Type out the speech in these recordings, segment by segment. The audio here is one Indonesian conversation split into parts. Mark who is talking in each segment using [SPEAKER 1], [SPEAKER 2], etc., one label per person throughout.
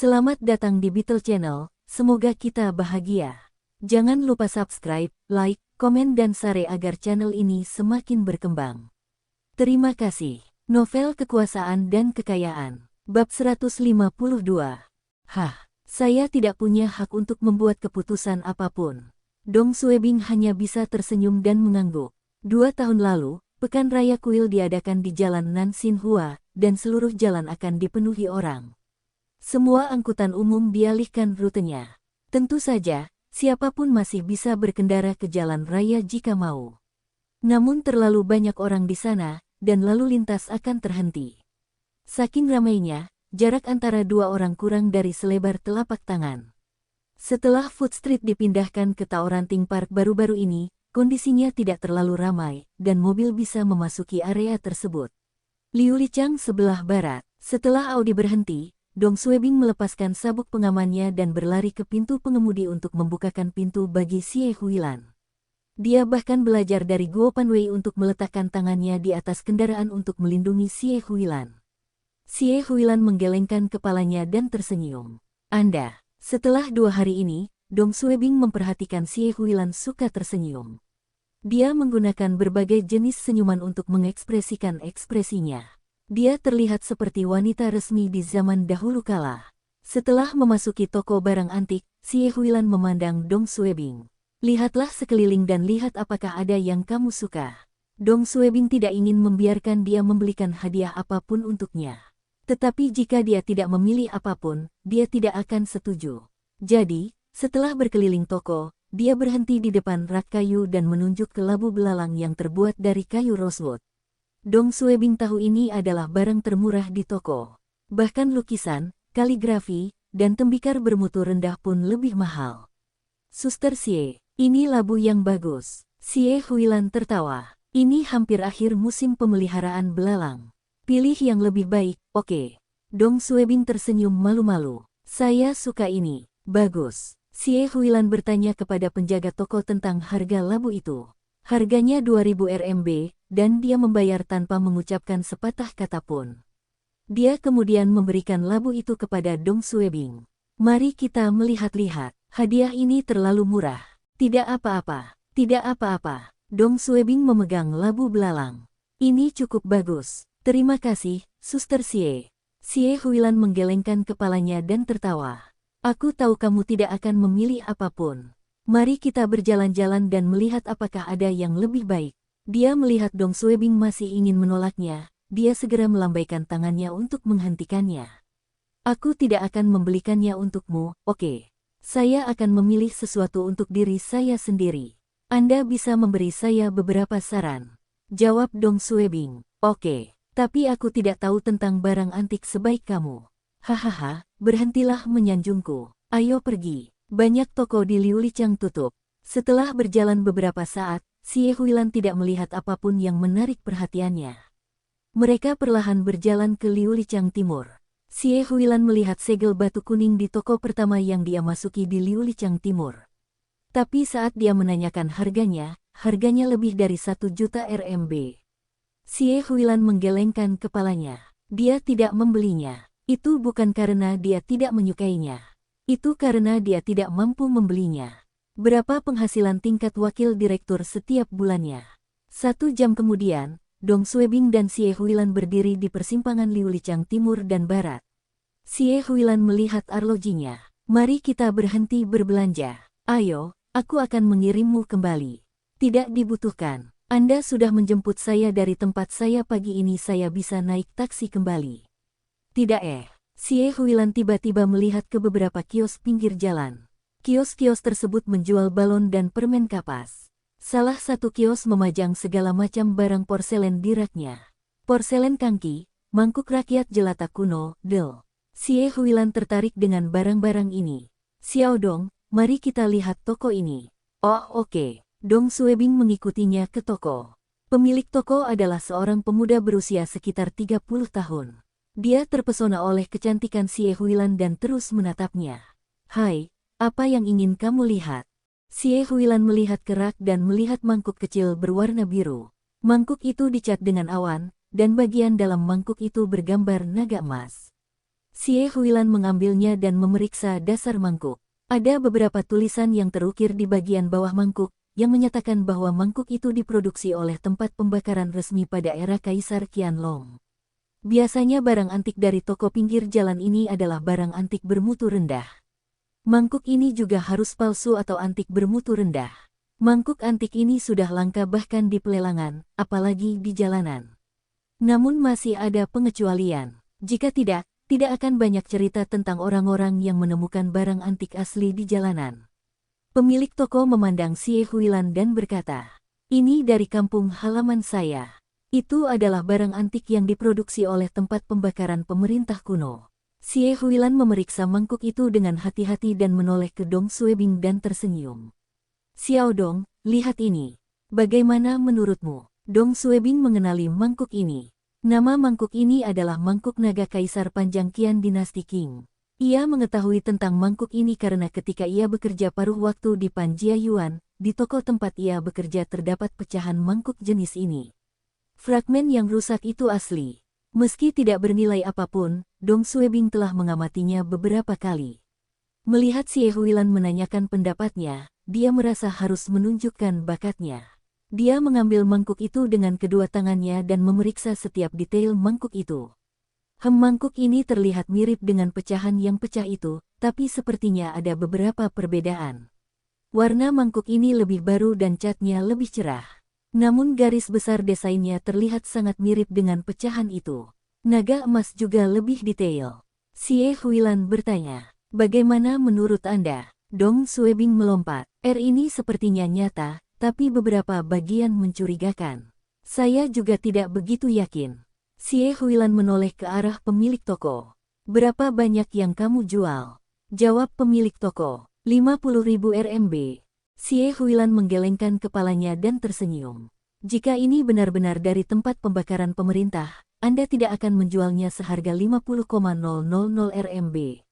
[SPEAKER 1] Selamat datang di Beetle Channel, semoga kita bahagia. Jangan lupa subscribe, like, komen dan share agar channel ini semakin berkembang. Terima kasih. Novel Kekuasaan dan Kekayaan, Bab 152. Saya tidak punya hak untuk membuat keputusan apapun. Dong Suebing hanya bisa tersenyum dan mengangguk. 2 tahun lalu, Pekan Raya Kuil diadakan di Jalan Nan Xin Hua, dan seluruh jalan akan dipenuhi orang. Semua angkutan umum dialihkan rutenya. Tentu saja, siapapun masih bisa berkendara ke jalan raya jika mau. Namun terlalu banyak orang di sana, dan lalu lintas akan terhenti. Saking ramainya, jarak antara dua orang kurang dari selebar telapak tangan. Setelah Food Street dipindahkan ke Taoranting Park baru-baru ini, kondisinya tidak terlalu ramai, dan mobil bisa memasuki area tersebut. Liulichang sebelah barat. Setelah Audi berhenti, Dong Suebing melepaskan sabuk pengamannya dan berlari ke pintu pengemudi untuk membukakan pintu bagi Xie Huilan. Dia bahkan belajar dari Guo Panwei untuk meletakkan tangannya di atas kendaraan untuk melindungi Xie Huilan. Xie Huilan menggelengkan kepalanya dan tersenyum. Setelah 2 hari ini, Dong Suebing memperhatikan Xie Huilan suka tersenyum. Dia menggunakan berbagai jenis senyuman untuk mengekspresikan ekspresinya. Dia terlihat seperti wanita resmi di zaman dahulu kala. Setelah memasuki toko barang antik, Xie Huilan memandang Dong Suebing. Lihatlah sekeliling dan lihat apakah ada yang kamu suka. Dong Suebing tidak ingin membiarkan dia membelikan hadiah apapun untuknya. Tetapi jika dia tidak memilih apapun, dia tidak akan setuju. Jadi, setelah berkeliling toko, dia berhenti di depan rak kayu dan menunjuk ke labu belalang yang terbuat dari kayu rosewood. Dong Suebing tahu ini adalah barang termurah di toko. Bahkan lukisan, kaligrafi, dan tembikar bermutu rendah pun lebih mahal. Suster Xie, ini labu yang bagus. Xie Huilan tertawa. Ini hampir akhir musim pemeliharaan belalang. Pilih yang lebih baik, oke. Dong Suebing tersenyum malu-malu. Saya suka ini. Bagus. Xie Huilan bertanya kepada penjaga toko tentang harga labu itu. Harganya 2000 RMB, dan dia membayar tanpa mengucapkan sepatah kata pun. Dia kemudian memberikan labu itu kepada Dong Suebing. Mari kita melihat-lihat. Hadiah ini terlalu murah. Tidak apa-apa. Tidak apa-apa. Dong Suebing memegang labu belalang. Ini cukup bagus. Terima kasih, Suster Xie. Xie Huilan menggelengkan kepalanya dan tertawa. Aku tahu kamu tidak akan memilih apapun. Mari kita berjalan-jalan dan melihat apakah ada yang lebih baik. Dia melihat Dong Suebing masih ingin menolaknya, dia segera melambaikan tangannya untuk menghentikannya. Aku tidak akan membelikannya untukmu, oke. Saya akan memilih sesuatu untuk diri saya sendiri. Anda bisa memberi saya beberapa saran. Jawab Dong Suebing. Oke, tapi aku tidak tahu tentang barang antik sebaik kamu. Hahaha, berhentilah menyanjungku. Ayo pergi. Banyak toko di Liulichang tutup. Setelah berjalan beberapa saat, Xie Huilan tidak melihat apapun yang menarik perhatiannya. Mereka perlahan berjalan ke Liulichang Timur. Xie Huilan melihat segel batu kuning di toko pertama yang dia masuki di Liulichang Timur. Tapi saat dia menanyakan harganya lebih dari 1 juta RMB. Xie Huilan menggelengkan kepalanya. Dia tidak membelinya. Itu bukan karena dia tidak menyukainya. Itu karena dia tidak mampu membelinya. Berapa penghasilan tingkat wakil direktur setiap bulannya? 1 jam kemudian, Dong Suebing dan Xie Huilan berdiri di persimpangan Liulichang Timur dan Barat. Xie Huilan melihat arlojinya. Mari kita berhenti berbelanja. Ayo, aku akan mengirimmu kembali. Tidak dibutuhkan. Anda sudah menjemput saya dari tempat saya pagi ini, saya bisa naik taksi kembali. Tidak. Xie Huilan tiba-tiba melihat ke beberapa kios pinggir jalan. Kios-kios tersebut menjual balon dan permen kapas. Salah satu kios memajang segala macam barang porselen di raknya. Porselen kangki, mangkuk rakyat jelata kuno, del. Xie Huilan tertarik dengan barang-barang ini. Xiaodong, mari kita lihat toko ini. Oh oke. Dong Suebing mengikutinya ke toko. Pemilik toko adalah seorang pemuda berusia sekitar 30 tahun. Dia terpesona oleh kecantikan Xie Huilan dan terus menatapnya. Hai, apa yang ingin kamu lihat? Xie Huilan melihat ke rak dan melihat mangkuk kecil berwarna biru. Mangkuk itu dicat dengan awan, dan bagian dalam mangkuk itu bergambar naga emas. Xie Huilan mengambilnya dan memeriksa dasar mangkuk. Ada beberapa tulisan yang terukir di bagian bawah mangkuk, yang menyatakan bahwa mangkuk itu diproduksi oleh tempat pembakaran resmi pada era Kaisar Qianlong. Biasanya barang antik dari toko pinggir jalan ini adalah barang antik bermutu rendah. Mangkuk ini juga harus palsu atau antik bermutu rendah. Mangkuk antik ini sudah langka bahkan di pelelangan, apalagi di jalanan. Namun masih ada pengecualian. Jika tidak akan banyak cerita tentang orang-orang yang menemukan barang antik asli di jalanan. Pemilik toko memandang Xie Huilan dan berkata, "Ini dari kampung halaman saya. Itu adalah barang antik yang diproduksi oleh tempat pembakaran pemerintah kuno." Xie Huilan memeriksa mangkuk itu dengan hati-hati dan menoleh ke Dong Suebing dan tersenyum. "Xiao Dong, lihat ini. Bagaimana menurutmu?" Dong Suebing mengenali mangkuk ini. Nama mangkuk ini adalah mangkuk naga Kaisar Panjang Qian dinasti Qing. Ia mengetahui tentang mangkuk ini karena ketika ia bekerja paruh waktu di Panjiayuan, di toko tempat ia bekerja terdapat pecahan mangkuk jenis ini. Fragmen yang rusak itu asli. Meski tidak bernilai apapun, Dong Suebing telah mengamatinya beberapa kali. Melihat Xie Huilan menanyakan pendapatnya, dia merasa harus menunjukkan bakatnya. Dia mengambil mangkuk itu dengan kedua tangannya dan memeriksa setiap detail mangkuk itu. Mangkuk ini terlihat mirip dengan pecahan yang pecah itu, tapi sepertinya ada beberapa perbedaan. Warna mangkuk ini lebih baru dan catnya lebih cerah. Namun garis besar desainnya terlihat sangat mirip dengan pecahan itu. Naga emas juga lebih detail. Xie Huilan bertanya, "Bagaimana menurut Anda?" Dong Suebing melompat. Ini sepertinya nyata, tapi beberapa bagian mencurigakan. Saya juga tidak begitu yakin. Xie Huilan menoleh ke arah pemilik toko. "Berapa banyak yang kamu jual?" Jawab pemilik toko. 50.000 RMB. Xie Huilan menggelengkan kepalanya dan tersenyum. "Jika ini benar-benar dari tempat pembakaran pemerintah, Anda tidak akan menjualnya seharga 50,000 RMB.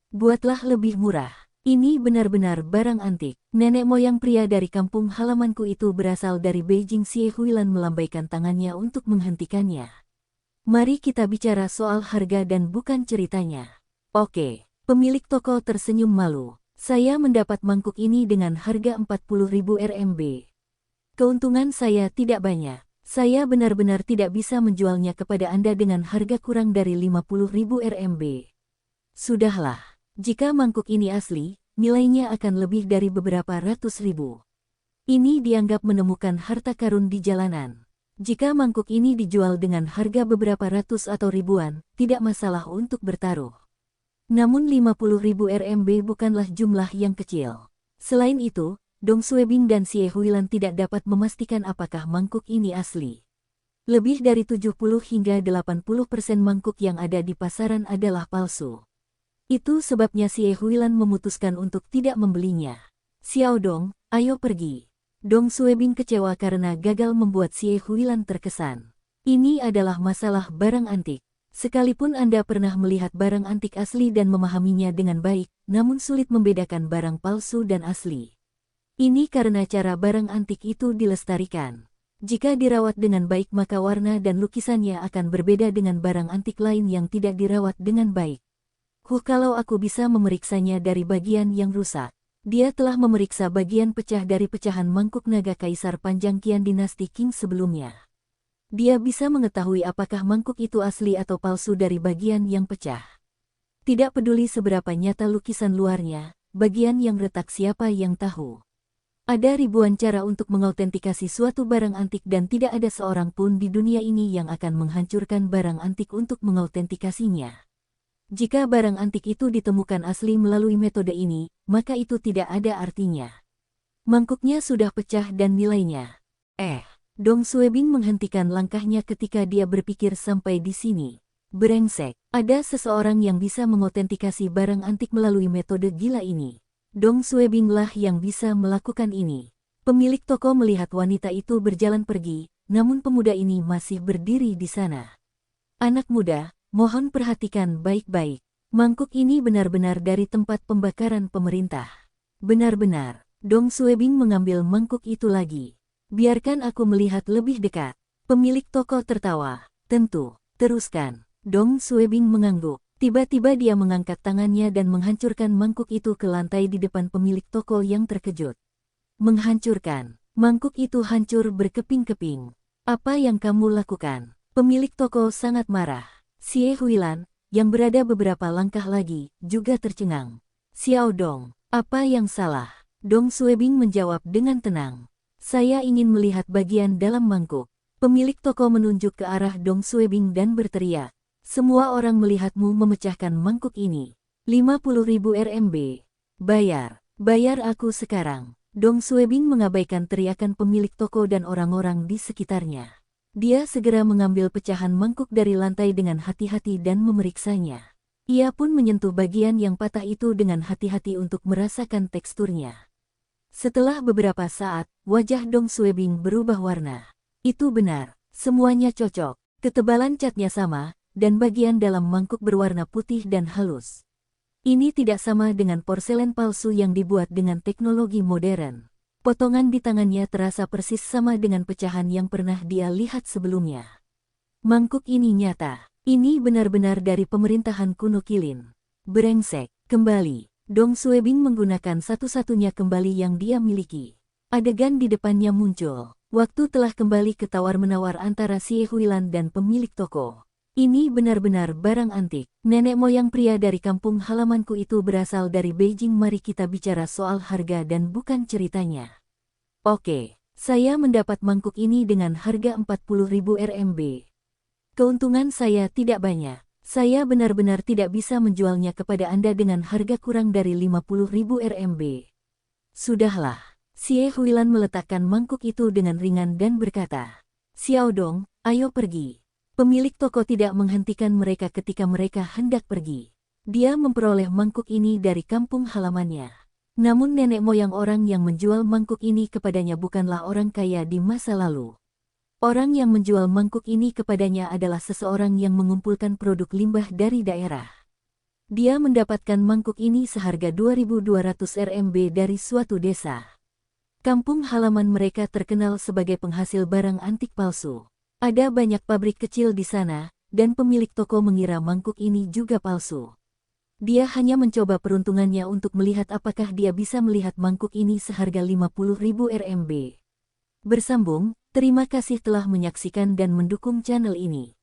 [SPEAKER 1] Buatlah lebih murah. Ini benar-benar barang antik." Nenek moyang pria dari kampung halamanku itu berasal dari Beijing. Xie Huilan melambaikan tangannya untuk menghentikannya. "Mari kita bicara soal harga dan bukan ceritanya." "Oke." Pemilik toko tersenyum malu. "Saya mendapat mangkuk ini dengan harga 40.000 RMB. Keuntungan saya tidak banyak. Saya benar-benar tidak bisa menjualnya kepada Anda dengan harga kurang dari 50.000 RMB. Sudahlah. Jika mangkuk ini asli, nilainya akan lebih dari beberapa ratus ribu. Ini dianggap menemukan harta karun di jalanan. Jika mangkuk ini dijual dengan harga beberapa ratus atau ribuan, tidak masalah untuk bertaruh. Namun 50.000 RMB bukanlah jumlah yang kecil. Selain itu, Dong Suebing dan Xie Huilan tidak dapat memastikan apakah mangkuk ini asli. Lebih dari 70 hingga 80% mangkuk yang ada di pasaran adalah palsu. Itu sebabnya Xie Huilan memutuskan untuk tidak membelinya. "Xiao Dong, ayo pergi." Dong Suebing kecewa karena gagal membuat Xie Huilan terkesan. "Ini adalah masalah barang antik. Sekalipun Anda pernah melihat barang antik asli dan memahaminya dengan baik, namun sulit membedakan barang palsu dan asli. Ini karena cara barang antik itu dilestarikan. Jika dirawat dengan baik maka warna dan lukisannya akan berbeda dengan barang antik lain yang tidak dirawat dengan baik. Kalau aku bisa memeriksanya dari bagian yang rusak." Dia telah memeriksa bagian pecah dari pecahan mangkuk naga Kaisar Panjang Qian dinasti Qing sebelumnya. Dia bisa mengetahui apakah mangkuk itu asli atau palsu dari bagian yang pecah. Tidak peduli seberapa nyata lukisan luarnya, bagian yang retak siapa yang tahu. Ada ribuan cara untuk mengautentikasi suatu barang antik dan tidak ada seorang pun di dunia ini yang akan menghancurkan barang antik untuk mengautentikasinya. Jika barang antik itu ditemukan asli melalui metode ini, maka itu tidak ada artinya. Mangkuknya sudah pecah dan nilainya. Dong Suebing menghentikan langkahnya ketika dia berpikir sampai di sini. Brengsek, ada seseorang yang bisa mengautentikasi barang antik melalui metode gila ini. Dong Suebing lah yang bisa melakukan ini. Pemilik toko melihat wanita itu berjalan pergi, namun pemuda ini masih berdiri di sana. "Anak muda, mohon perhatikan baik-baik. Mangkuk ini benar-benar dari tempat pembakaran pemerintah." "Benar-benar." Dong Suebing mengambil mangkuk itu lagi. "Biarkan aku melihat lebih dekat." Pemilik toko tertawa. "Tentu, teruskan." Dong Suebing mengangguk. Tiba-tiba dia mengangkat tangannya dan menghancurkan mangkuk itu ke lantai di depan pemilik toko yang terkejut. Menghancurkan. Mangkuk itu hancur berkeping-keping. Apa yang kamu lakukan? Pemilik toko sangat marah. Xie Huilan, yang berada beberapa langkah lagi, juga tercengang. Xiao Dong, apa yang salah? Dong Suebing menjawab dengan tenang. Saya ingin melihat bagian dalam mangkuk. Pemilik toko menunjuk ke arah Dong Suebing dan berteriak. Semua orang melihatmu memecahkan mangkuk ini. 50.000 RMB. Bayar. Bayar aku sekarang. Dong Suebing mengabaikan teriakan pemilik toko dan orang-orang di sekitarnya. Dia segera mengambil pecahan mangkuk dari lantai dengan hati-hati dan memeriksanya. Ia pun menyentuh bagian yang patah itu dengan hati-hati untuk merasakan teksturnya. Setelah beberapa saat, wajah Dong Suebing berubah warna. Itu benar, semuanya cocok. Ketebalan catnya sama, dan bagian dalam mangkuk berwarna putih dan halus. Ini tidak sama dengan porselen palsu yang dibuat dengan teknologi modern. Potongan di tangannya terasa persis sama dengan pecahan yang pernah dia lihat sebelumnya. Mangkuk ini nyata. Ini benar-benar dari pemerintahan kuno Qilin. Brengsek, kembali. Dong Suebing menggunakan satu-satunya kembali yang dia miliki. Adegan di depannya muncul. Waktu telah kembali ke tawar-menawar antara Xie Huilan dan pemilik toko. Ini benar-benar barang antik. Nenek moyang pria dari kampung halamanku itu berasal dari Beijing. Mari kita bicara soal harga dan bukan ceritanya. Oke, saya mendapat mangkuk ini dengan harga 40.000 RMB. Keuntungan saya tidak banyak. Saya benar-benar tidak bisa menjualnya kepada Anda dengan harga kurang dari 50.000 RMB. Sudahlah. Xie Huilan meletakkan mangkuk itu dengan ringan dan berkata, Xiao Dong, ayo pergi. Pemilik toko tidak menghentikan mereka ketika mereka hendak pergi. Dia memperoleh mangkuk ini dari kampung halamannya. Namun nenek moyang orang yang menjual mangkuk ini kepadanya bukanlah orang kaya di masa lalu. Orang yang menjual mangkuk ini kepadanya adalah seseorang yang mengumpulkan produk limbah dari daerah. Dia mendapatkan mangkuk ini seharga 2.200 RMB dari suatu desa. Kampung halaman mereka terkenal sebagai penghasil barang antik palsu. Ada banyak pabrik kecil di sana, dan pemilik toko mengira mangkuk ini juga palsu. Dia hanya mencoba peruntungannya untuk melihat apakah dia bisa melihat mangkuk ini seharga 50.000 RMB. Bersambung, terima kasih telah menyaksikan dan mendukung channel ini.